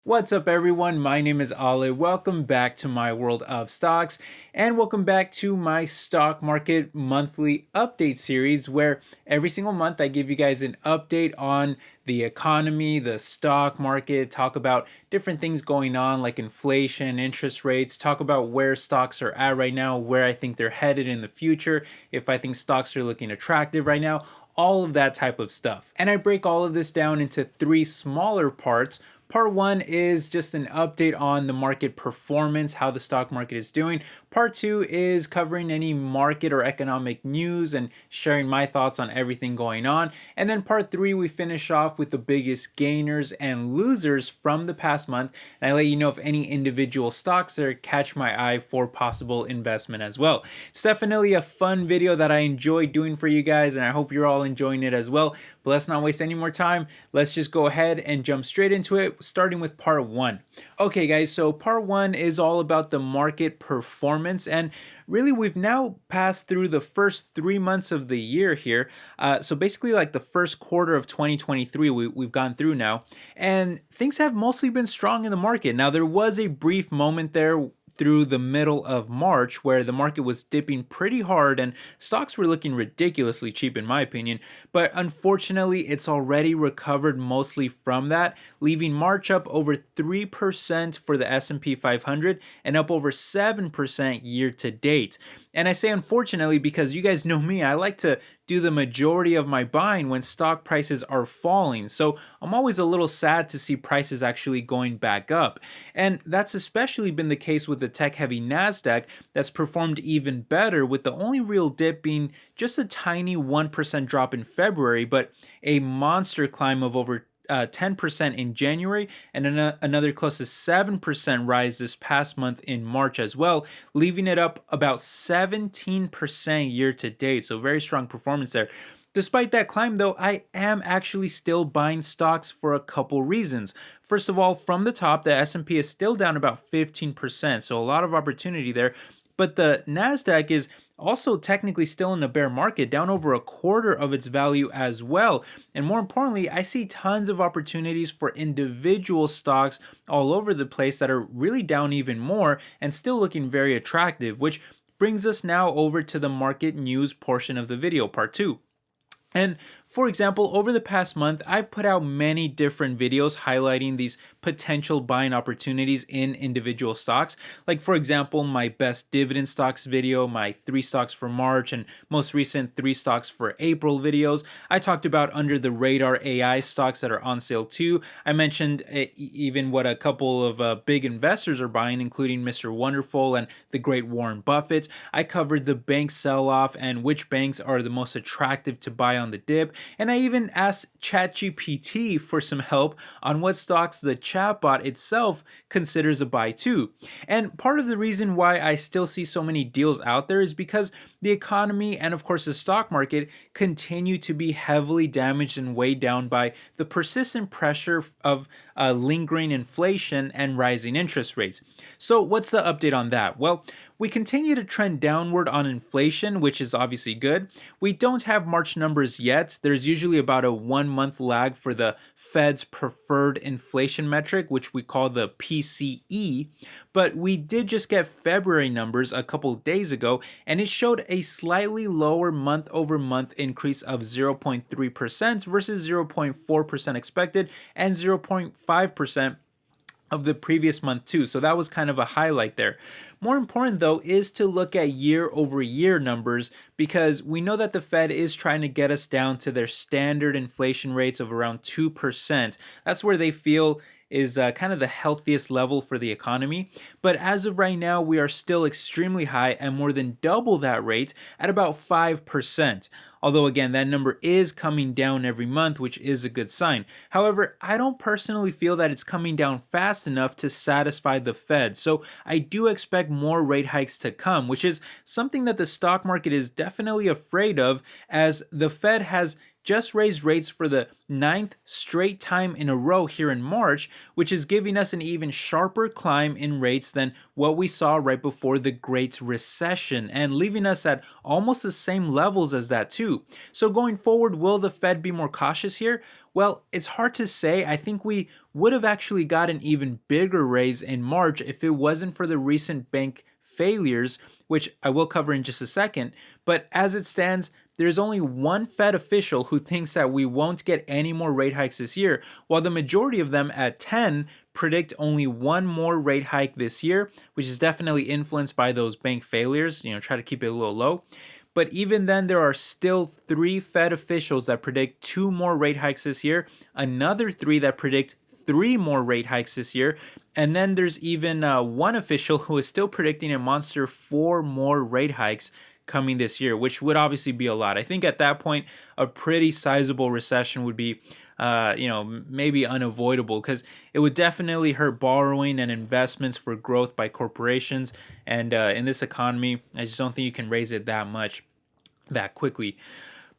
What's up, everyone? My name is Ale. Welcome back to my world of stocks, and welcome back to my stock market monthly update series, where every single month I give you guys an update on the economy, the stock market, talk about different things going on like inflation, interest rates, talk about where stocks are at right now, where I think they're headed in the future, if I think stocks are looking attractive right now, all of that type of stuff. And I break all of this down into three smaller parts. Part one is just an update on the market performance, how the stock market is doing. Part two is covering any market or economic news and sharing my thoughts on everything going on. And then part three, we finish off with the biggest gainers and losers from the past month. And I let you know if any individual stocks there catch my eye for possible investment as well. It's definitely a fun video that I enjoy doing for you guys, and I hope you're all enjoying it as well. But let's not waste any more time. Let's just go ahead and jump straight into it, starting with part one. Okay, guys, so part one is all about the market performance, and really we've now passed through the first 3 months of the year here. So basically, like the first quarter of 2023, we've gone through now, and things have mostly been strong in the market. Now, there was a brief moment there through the middle of March where the market was dipping pretty hard and stocks were looking ridiculously cheap in my opinion, but unfortunately it's already recovered mostly from that, leaving March up over 3% for the S&P 500 and up over 7% year to date. And I say unfortunately because you guys know me, I like to do the majority of my buying when stock prices are falling. So I'm always a little sad to see prices actually going back up. And that's especially been the case with the tech heavy NASDAQ that's performed even better, with the only real dip being just a tiny 1% drop in February, but a monster climb of over 10% in January, and another close to 7% rise this past month in March as well, leaving it up about 17% year to date. So very strong performance there. Despite that climb though, I am actually still buying stocks for a couple reasons. First of all, from the top, the S&P is still down about 15%, so a lot of opportunity there. But the NASDAQ is also technically still in a bear market, down over a quarter of its value as well. And more importantly, I see tons of opportunities for individual stocks all over the place that are really down even more and still looking very attractive, which brings us now over to the market news portion of the video, part two. And for example, over the past month, I've put out many different videos highlighting these potential buying opportunities in individual stocks. Like for example, my best dividend stocks video, my 3 stocks for March, and most recent 3 stocks for April videos. I talked about under the radar AI stocks that are on sale too. I mentioned even what a couple of big investors are buying, including Mr. Wonderful and the great Warren Buffett. I covered the bank sell-off and which banks are the most attractive to buy on the dip. And I even asked ChatGPT for some help on what stocks the chatbot itself considers a buy too. And part of the reason why I still see so many deals out there is because the economy and of course the stock market continue to be heavily damaged and weighed down by the persistent pressure of lingering inflation and rising interest rates. So what's the update on that? Well, we continue to trend downward on inflation, which is obviously good. We don't have March numbers yet. There's usually about a 1 month lag for the Fed's preferred inflation metric, which we call the PCE. But we did just get February numbers a couple days ago, and it showed a slightly lower month over month increase of 0.3% versus 0.4% expected and 0.5% of the previous month too. So that was kind of a highlight there. More important though is to look at year over year numbers, because we know that the Fed is trying to get us down to their standard inflation rates of around 2%. That's where they feel is kind of the healthiest level for the economy. But as of right now, we are still extremely high and more than double that rate at about 5%. Although again, that number is coming down every month, which is a good sign. However, I don't personally feel that it's coming down fast enough to satisfy the Fed. So I do expect more rate hikes to come, which is something that the stock market is definitely afraid of, as the Fed has just raised rates for the 9th straight time in a row here in March, which is giving us an even sharper climb in rates than what we saw right before the Great Recession, and leaving us at almost the same levels as that too. So going forward, will the Fed be more cautious here? Well, it's hard to say. I think we would have actually got an even bigger raise in March if it wasn't for the recent bank failures, which I will cover in just a second. But as it stands, there's only one Fed official who thinks that we won't get any more rate hikes this year, while the majority of them at 10 predict only one more rate hike this year, which is definitely influenced by those bank failures, try to keep it a little low. But even then, there are still 3 Fed officials that predict 2 more rate hikes this year, another 3 that predict 3 more rate hikes this year, and then there's even one official who is still predicting a monster 4 more rate hikes coming this year, which would obviously be a lot. I think at that point, a pretty sizable recession would be, maybe unavoidable, because it would definitely hurt borrowing and investments for growth by corporations. And in this economy, I just don't think you can raise it that much that quickly.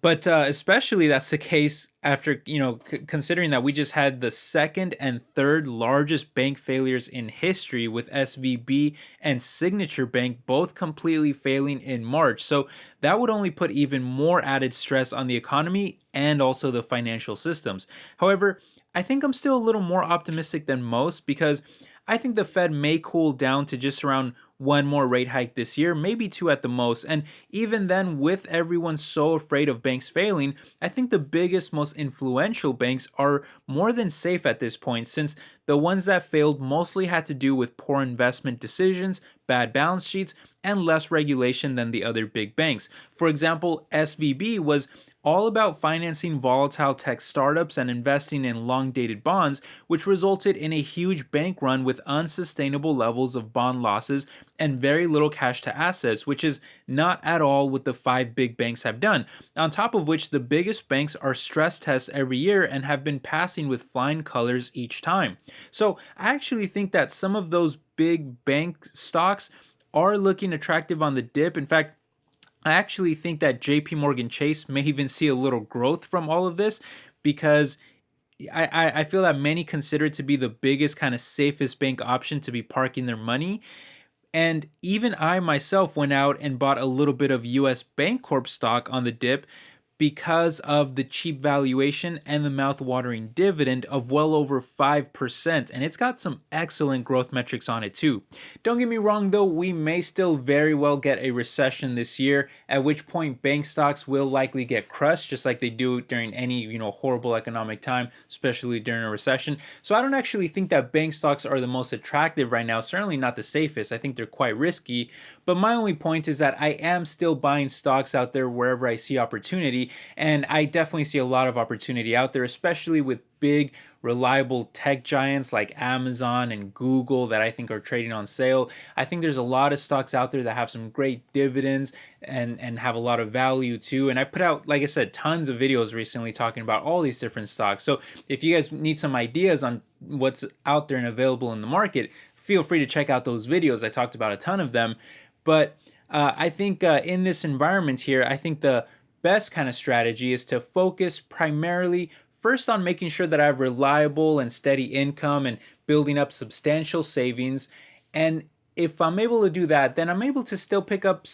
But especially that's the case after, considering that we just had the second and third largest bank failures in history, with SVB and Signature Bank both completely failing in March. So that would only put even more added stress on the economy and also the financial systems. However, I think I'm still a little more optimistic than most, because I think the Fed may cool down to just around 1 more rate hike this year, maybe 2 at the most. And even then, with everyone so afraid of banks failing, I think the biggest, most influential banks are more than safe at this point, since the ones that failed mostly had to do with poor investment decisions, bad balance sheets, and less regulation than the other big banks. For example, SVB was all about financing volatile tech startups and investing in long-dated bonds, which resulted in a huge bank run with unsustainable levels of bond losses and very little cash to assets, which is not at all what the 5 big banks have done. On top of which, the biggest banks are stress tests every year and have been passing with flying colors each time. So I actually think that some of those big bank stocks are looking attractive on the dip. In fact, I actually think that JP Morgan Chase may even see a little growth from all of this, because I feel that many consider it to be the biggest, kind of safest bank option to be parking their money. And even I myself went out and bought a little bit of US Bancorp stock on the dip, because of the cheap valuation and the mouth-watering dividend of well over 5%, and it's got some excellent growth metrics on it too. Don't get me wrong though, we may still very well get a recession this year, at which point bank stocks will likely get crushed, just like they do during any, horrible economic time, especially during a recession. So I don't actually think that bank stocks are the most attractive right now, certainly not the safest. I think they're quite risky, but my only point is that I am still buying stocks out there wherever I see opportunity. And I definitely see a lot of opportunity out there, especially with big, reliable tech giants like Amazon and Google that I think are trading on sale. I think there's a lot of stocks out there that have some great dividends and have a lot of value too. And I've put out, like I said, tons of videos recently talking about all these different stocks. So if you guys need some ideas on what's out there and available in the market, feel free to check out those videos. I talked about a ton of them. But I think in this environment here, I think the best kind of strategy is to focus primarily first on making sure that I have reliable and steady income and building up substantial savings. And if I'm able to do that, then I'm able to still pick up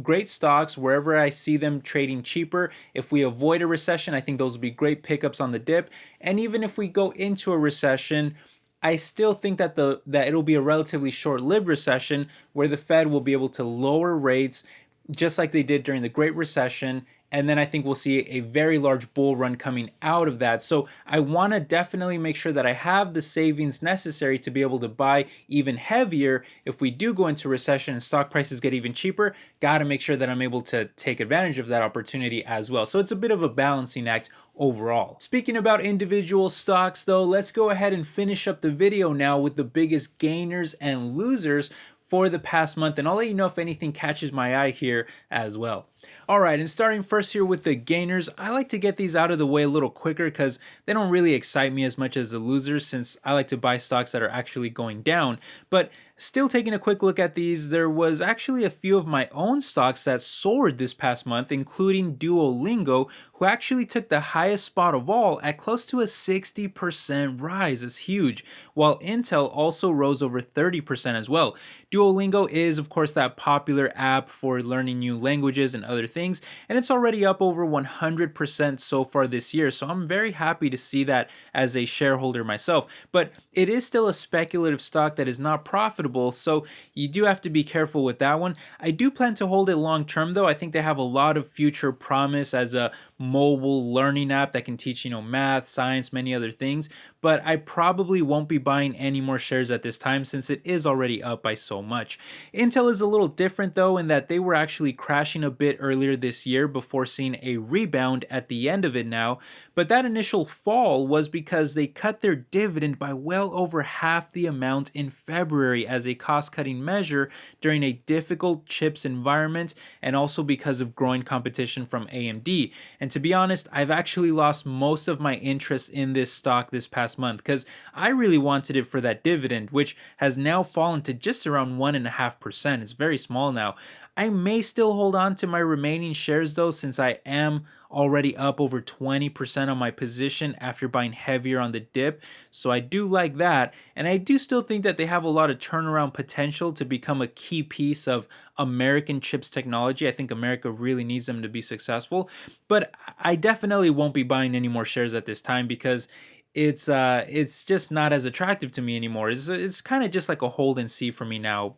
great stocks wherever I see them trading cheaper. If we avoid a recession, I think those will be great pickups on the dip. And even if we go into a recession, I still think that that it'll be a relatively short-lived recession where the Fed will be able to lower rates just like they did during the Great Recession. And then I think we'll see a very large bull run coming out of that. So I want to definitely make sure that I have the savings necessary to be able to buy even heavier if we do go into recession and stock prices get even cheaper. Got to make sure that I'm able to take advantage of that opportunity as well. So it's a bit of a balancing act overall. Speaking about individual stocks though, let's go ahead and finish up the video now with the biggest gainers and losers for the past month, and I'll let you know if anything catches my eye here as well. Alright, and starting first here with the gainers, I like to get these out of the way a little quicker because they don't really excite me as much as the losers, since I like to buy stocks that are actually going down. But still taking a quick look at these, there was actually a few of my own stocks that soared this past month, including Duolingo, who actually took the highest spot of all at close to a 60% rise. It's huge, while Intel also rose over 30% as well. Duolingo is, of course, that popular app for learning new languages and other things, and it's already up over 100% so far this year. So I'm very happy to see that as a shareholder myself. But it is still a speculative stock that is not profitable, so you do have to be careful with that one. I do plan to hold it long term though. I think they have a lot of future promise as a mobile learning app that can teach, math, science, many other things. But I probably won't be buying any more shares at this time since it is already up by so much. Intel is a little different though in that they were actually crashing a bit earlier this year before seeing a rebound at the end of it now. But that initial fall was because they cut their dividend by well over half the amount in February as a cost-cutting measure during a difficult chips environment, and also because of growing competition from AMD. And to be honest, I've actually lost most of my interest in this stock this past month because I really wanted it for that dividend, which has now fallen to just around 1.5%. It's very small now. I may still hold on to my remaining shares though, since I am already up over 20% on my position after buying heavier on the dip. So I do like that, and I do still think that they have a lot of turnaround potential to become a key piece of American chips technology. I think America really needs them to be successful, but I definitely won't be buying any more shares at this time because it's just not as attractive to me anymore. It's kind of just like a hold and see for me now.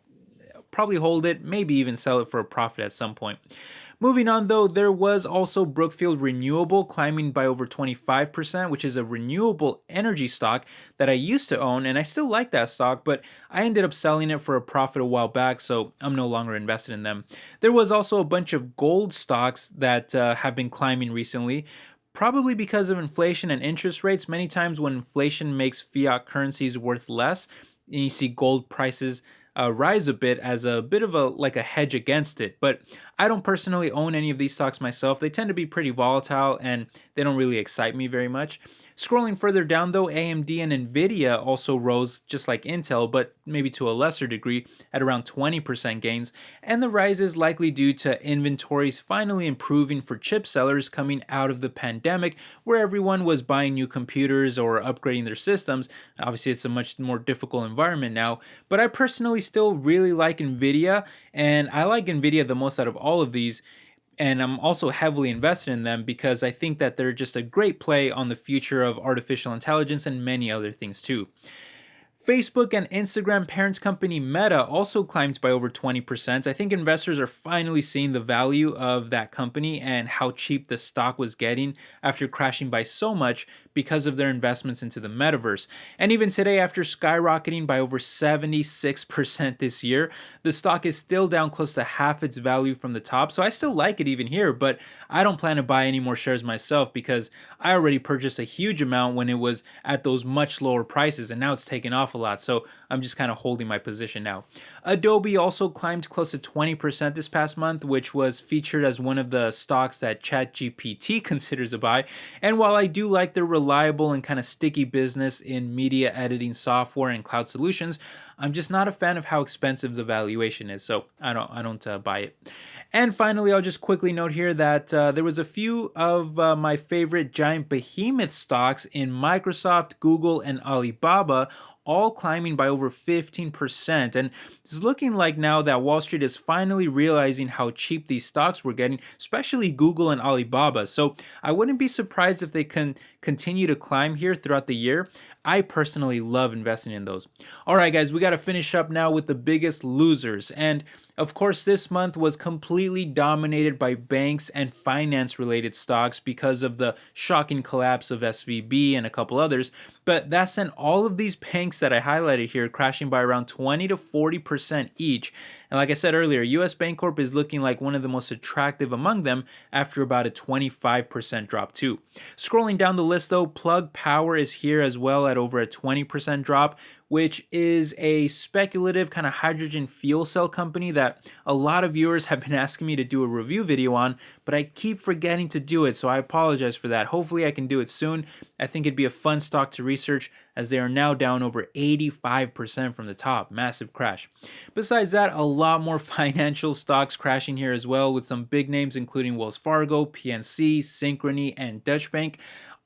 Probably hold it, maybe even sell it for a profit at some point. Moving on though, there was also Brookfield Renewable climbing by over 25%, which is a renewable energy stock that I used to own, and I still like that stock, but I ended up selling it for a profit a while back, so I'm no longer invested in them. There was also a bunch of gold stocks that have been climbing recently. Probably because of inflation and interest rates. Many times when inflation makes fiat currencies worth less, and you see gold prices rise a bit as a bit of a hedge against it. But I don't personally own any of these stocks myself. They tend to be pretty volatile and they don't really excite me very much. Scrolling further down though, AMD and Nvidia also rose just like Intel, but maybe to a lesser degree at around 20% gains. And the rise is likely due to inventories finally improving for chip sellers coming out of the pandemic, where everyone was buying new computers or upgrading their systems. Obviously, it's a much more difficult environment now, but I personally still really like Nvidia, and I like Nvidia the most out of all of these. And I'm also heavily invested in them because I think that they're just a great play on the future of artificial intelligence and many other things too. Facebook and Instagram parent company Meta also climbed by over 20%. I think investors are finally seeing the value of that company and how cheap the stock was getting after crashing by so much because of their investments into the metaverse. And even today, after skyrocketing by over 76% this year, the stock is still down close to half its value from the top. So I still like it even here, but I don't plan to buy any more shares myself because I already purchased a huge amount when it was at those much lower prices, and now it's taken off a lot. So I'm just kind of holding my position now. Adobe also climbed close to 20% this past month, which was featured as one of the stocks that ChatGPT considers a buy. And while I do like their reliable and kind of sticky business in media editing software and cloud solutions, I'm just not a fan of how expensive the valuation is, so I don't buy it. And finally, I'll just quickly note here that there was a few of my favorite giant behemoth stocks in Microsoft, Google, and Alibaba, all climbing by over 15%. And it's looking like now that Wall Street is finally realizing how cheap these stocks were getting, especially Google and Alibaba. So I wouldn't be surprised if they can continue to climb here throughout the year. I personally love investing in those. All right, guys, we got to finish up now with the biggest losers. And of course, this month was completely dominated by banks and finance related stocks because of the shocking collapse of SVB and a couple others. But that sent all of these banks that I highlighted here crashing by around 20 to 40% each. And like I said earlier, US Bancorp is looking like one of the most attractive among them after about a 25% drop too. Scrolling down the list though, Plug Power is here as well at over a 20% drop, which is a speculative kind of hydrogen fuel cell company that a lot of viewers have been asking me to do a review video on, but I keep forgetting to do it, so I apologize for that. Hopefully I can do it soon. I think it'd be a fun stock to research as they are now down over 85% from the top. Massive crash. Besides that, a lot more financial stocks crashing here as well, with some big names including Wells Fargo, PNC, Synchrony, and Deutsche Bank.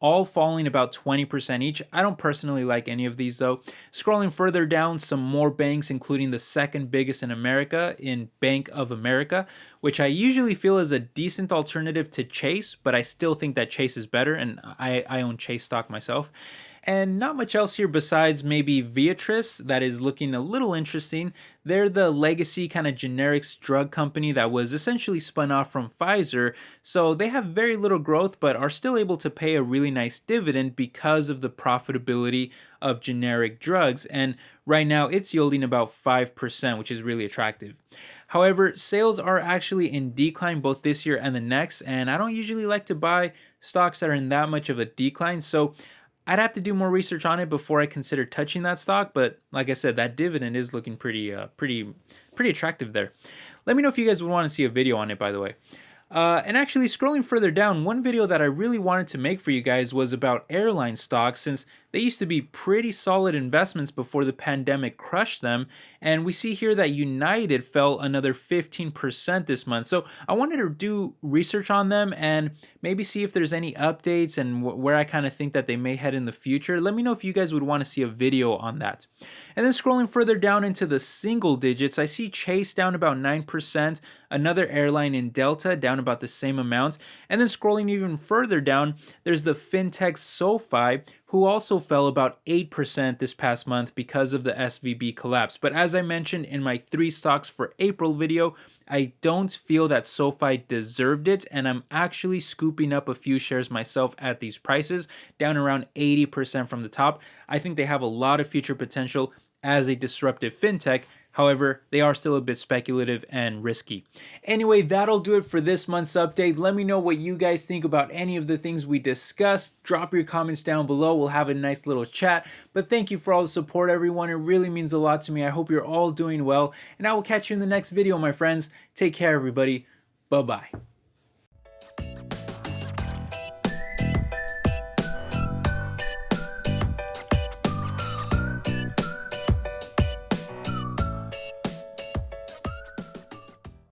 all falling about 20% each. I don't personally like any of these though. Scrolling further down, some more banks, including the second biggest in America in Bank of America, which I usually feel is a decent alternative to Chase, but I still think that Chase is better, and I own Chase stock myself. And not much else here besides maybe Viatris that is looking a little interesting. They're the legacy kind of generics drug company that was essentially spun off from Pfizer, so they have very little growth but are still able to pay a really nice dividend because of the profitability of generic drugs, and right now it's yielding about 5%, which is really attractive. However, sales are actually in decline both this year and the next, and I don't usually like to buy stocks that are in that much of a decline, so I'd have to do more research on it before I consider touching that stock, but like I said, that dividend is looking pretty attractive there. Let me know if you guys would want to see a video on it, by the way. And actually, scrolling further down, one video that I really wanted to make for you guys was about airline stocks, since they used to be pretty solid investments before the pandemic crushed them. And we see here that United fell another 15% this month. So I wanted to do research on them and maybe see if there's any updates and where I kind of think that they may head in the future. Let me know if you guys would want to see a video on that. And then scrolling further down into the single digits, I see Chase down about 9%, another airline in Delta down about the same amount. And then scrolling even further down, there's the fintech SoFi, who also fell about 8% this past month because of the SVB collapse. But as I mentioned in my 3 stocks for April video, I don't feel that SoFi deserved it, and I'm actually scooping up a few shares myself at these prices, down around 80% from the top. I think they have a lot of future potential as a disruptive fintech. However, they are still a bit speculative and risky. Anyway, that'll do it for this month's update. Let me know what you guys think about any of the things we discussed. Drop your comments down below. We'll have a nice little chat. But thank you for all the support, everyone. It really means a lot to me. I hope you're all doing well. And I will catch you in the next video, my friends. Take care, everybody. Bye-bye.